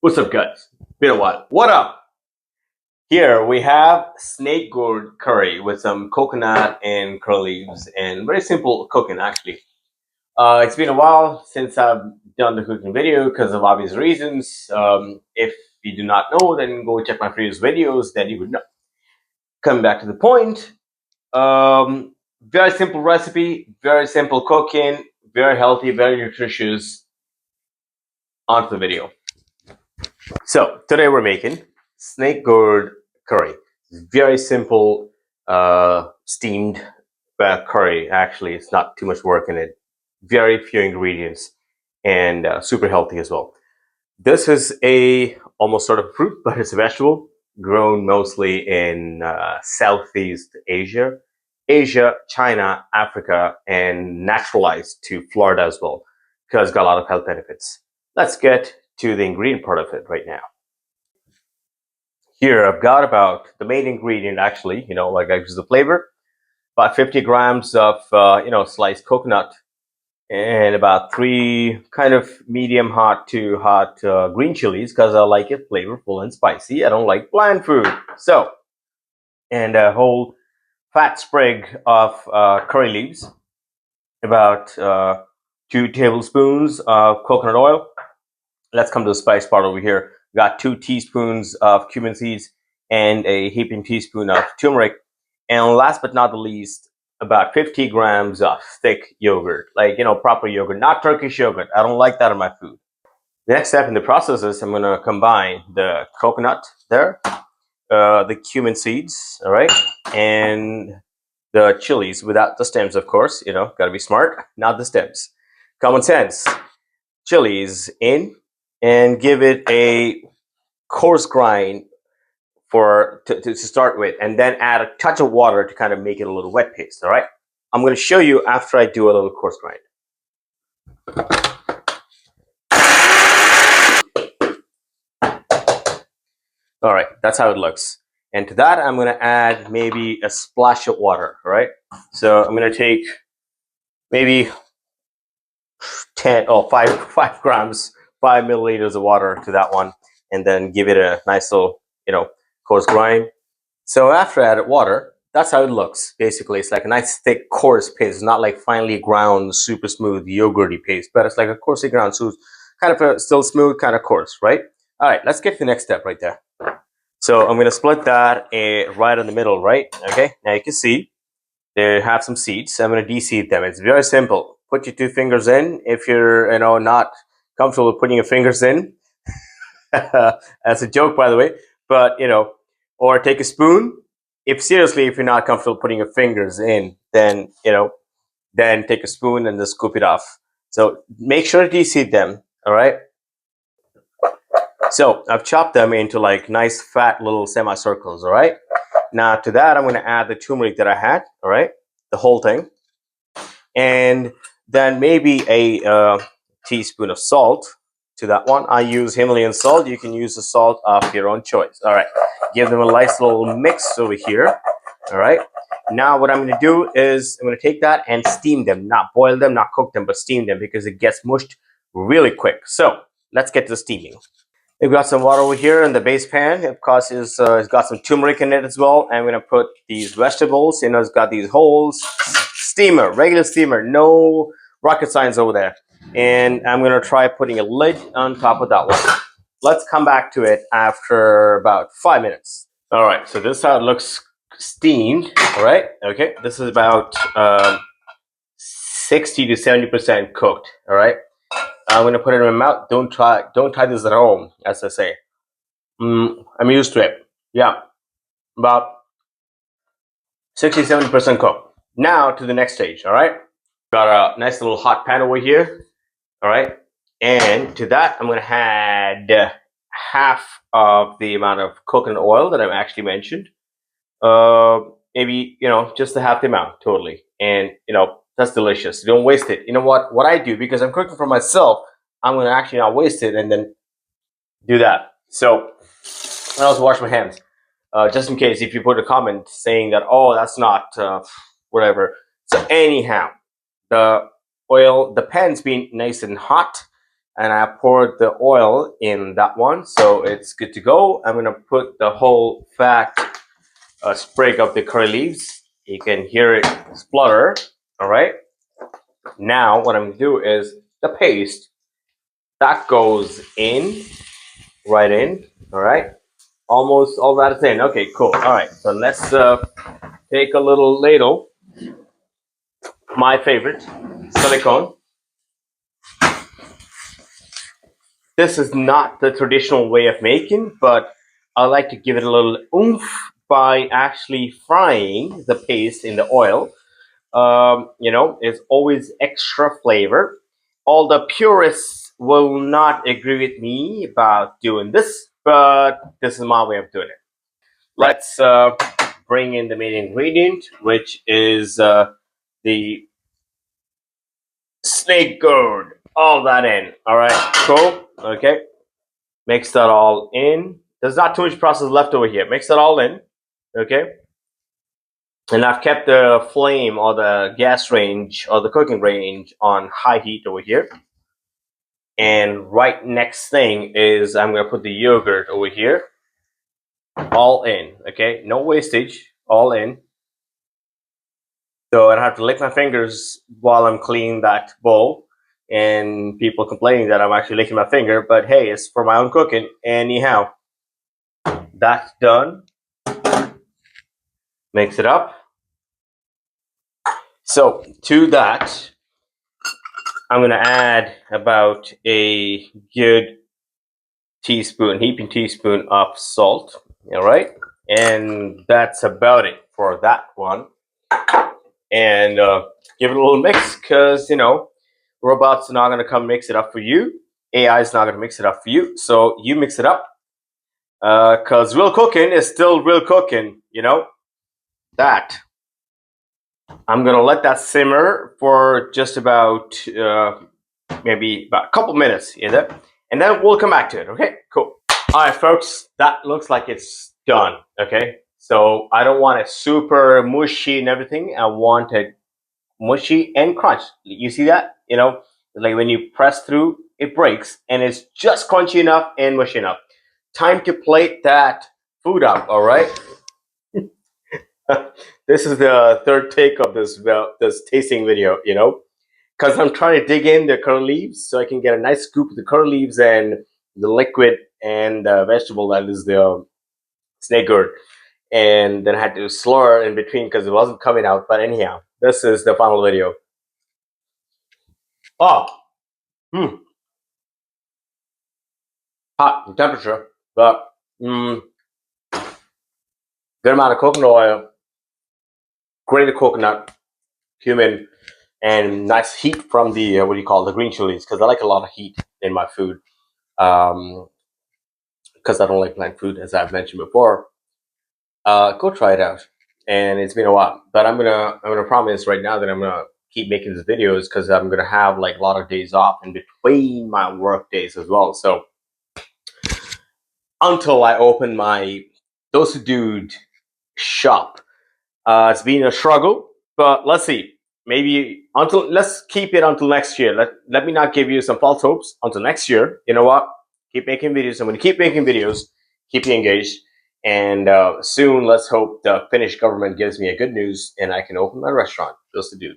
What's up, guys? Been a while. What up? Here we have snake gourd curry with some coconut and curly leaves and very simple cooking actually. It's been a while since I've done the cooking video because of obvious reasons. If you do not know, then go check my previous videos, then you would know. Coming back to the point, very simple recipe, very simple cooking, very healthy, very nutritious. On to the video. So today we're making snake gourd curry. Very simple steamed curry. Actually, it's not too much work in it. Very few ingredients and super healthy as well. This is a almost sort of fruit, but it's a vegetable grown mostly in Southeast Asia, China, Africa, and naturalized to Florida as well because it's got a lot of health benefits. Let's get to the ingredient part of it right now. Here I've got about the main ingredient actually, like I use the flavor, about 50 grams of, sliced coconut and about 3 kind of medium hot to hot green chilies because I like it flavorful and spicy. I don't like bland food. So, and a whole fat sprig of curry leaves, about 2 tablespoons of coconut oil. Let's come to the spice part over here. Got 2 teaspoons of cumin seeds and a heaping teaspoon of turmeric. And last but not the least, about 50 grams of thick yogurt, like, proper yogurt, not Turkish yogurt. I don't like that in my food. The next step in the process is I'm going to combine the coconut there, the cumin seeds, all right, and the chilies without the stems, of course. Got to be smart, not the stems. Common sense. Chilies in, and give it a coarse grind to start with, and then add a touch of water to kind of make it a little wet paste. All right, I'm going to show you after I do a little coarse grind. All right, that's how it looks. And to that, I'm going to add maybe a splash of water. All right, so I'm going to take maybe 5 grams, 5 milliliters of water to that one, and then give it a nice little, coarse grind. So after I added water, that's how it looks. Basically, it's like a nice thick coarse paste. It's not like finely ground, super smooth yogurty paste, but it's like a coarsely ground, so kind of a still smooth, kind of coarse, right? All right, let's get to the next step right there. So I'm gonna split that right in the middle, right? Okay, now you can see they have some seeds. I'm gonna de-seed them. It's very simple. Put your 2 fingers in if you're, not comfortable with putting your fingers in. That's a joke, by the way. But or take a spoon. If you're not comfortable putting your fingers in, then then take a spoon and just scoop it off. So make sure to de-seed them. All right. So I've chopped them into like nice fat little semicircles. All right. Now to that, I'm going to add the turmeric that I had. All right, the whole thing, and then maybe a teaspoon of salt. To that one, I use Himalayan salt. You can use the salt of your own choice. All right, give them a nice little mix over here. All right, now what I'm going to do is I'm going to take that and steam them, not boil them, not cook them, but steam them because it gets mushed really quick. So let's get to the steaming. We've got some water over here in the base pan. Of course, it's got some turmeric in it as well. I'm going to put these vegetables. It's got these holes. Steamer, regular steamer, no rocket science over there. And I'm going to try putting a lid on top of that one. Let's come back to it after about 5 minutes. All right, so this is how it looks steamed. All right, okay. This is about 60 to 70% cooked. All right. I'm going to put it in my mouth. Don't try this at home, as I say. I'm used to it. Yeah, about 60, 70% cooked. Now to the next stage, all right? Got a nice little hot pan over here, all right? And to that, I'm going to add half of the amount of coconut oil that I've actually mentioned. Maybe, just the half the amount, totally. And, that's delicious. Don't waste it. You know what I do, because I'm cooking for myself, I'm going to actually not waste it and then do that. So I also wash my hands, just in case if you put a comment saying that, oh, that's not whatever. So anyhow, the pan's been nice and hot. and I poured the oil in that one, so it's good to go. I'm gonna put the whole fat sprig of the curry leaves. You can hear it splutter. All right. Now what I'm gonna do is the paste that goes in, right in. All right. Almost all that is in. Okay, cool. All right. So let's take a little ladle. My favorite, silicone. This is not the traditional way of making, but I like to give it a little oomph by actually frying the paste in the oil. It's always extra flavor. All the purists will not agree with me about doing this, but this is my way of doing it. Let's bring in the main ingredient, which is the snake gourd. All that in. All right, cool. Okay, mix that all in. There's not too much process left over here. Mix that all in. Okay, and I've kept the flame or the gas range or the cooking range on high heat over here. And right next thing is I'm gonna put the yogurt over here, all in. Okay, no wastage, all in. So I don't have to lick my fingers while I'm cleaning that bowl, and people complaining that I'm actually licking my finger. But hey, it's for my own cooking. Anyhow, that's done. Mix it up. So to that, I'm gonna add about a good heaping teaspoon of salt. All right, and that's about it for that one. And give it a little mix, because robots are not gonna come mix it up for you. AI is not gonna mix it up for you. So you mix it up, because real cooking is still real cooking. That. I'm gonna let that simmer for just about maybe about a couple minutes, and then we'll come back to it. Okay, cool. All right, folks, that looks like it's done. Okay, so I don't want it super mushy and everything. I want it mushy and crunch. You see that? Like when you press through, it breaks, and it's just crunchy enough and mushy enough. Time to plate that food up. All right. This is the third take of this tasting video. Because I'm trying to dig in the curry leaves so I can get a nice scoop of the curry leaves and the liquid and the vegetable that is the snake gourd. And then I had to slur in between because it wasn't coming out. But anyhow, this is the final video. Oh, hot in temperature, but good amount of coconut oil, grated coconut, cumin, and nice heat from the the green chilies, because I like a lot of heat in my food. Because I don't like bland food, as I've mentioned before. Go try it out. And it's been a while, but I'm gonna promise right now that I'm gonna keep making these videos, because I'm gonna have like a lot of days off in between my work days as well. So until I open my Those Dude shop, it's been a struggle, but let's see. Maybe let's keep it until next year. Let me not give you some false hopes until next year. You know what? Keep making videos. I'm going to keep making videos. Keep you engaged. And soon, let's hope the Finnish government gives me a good news and I can open my restaurant. Just to do.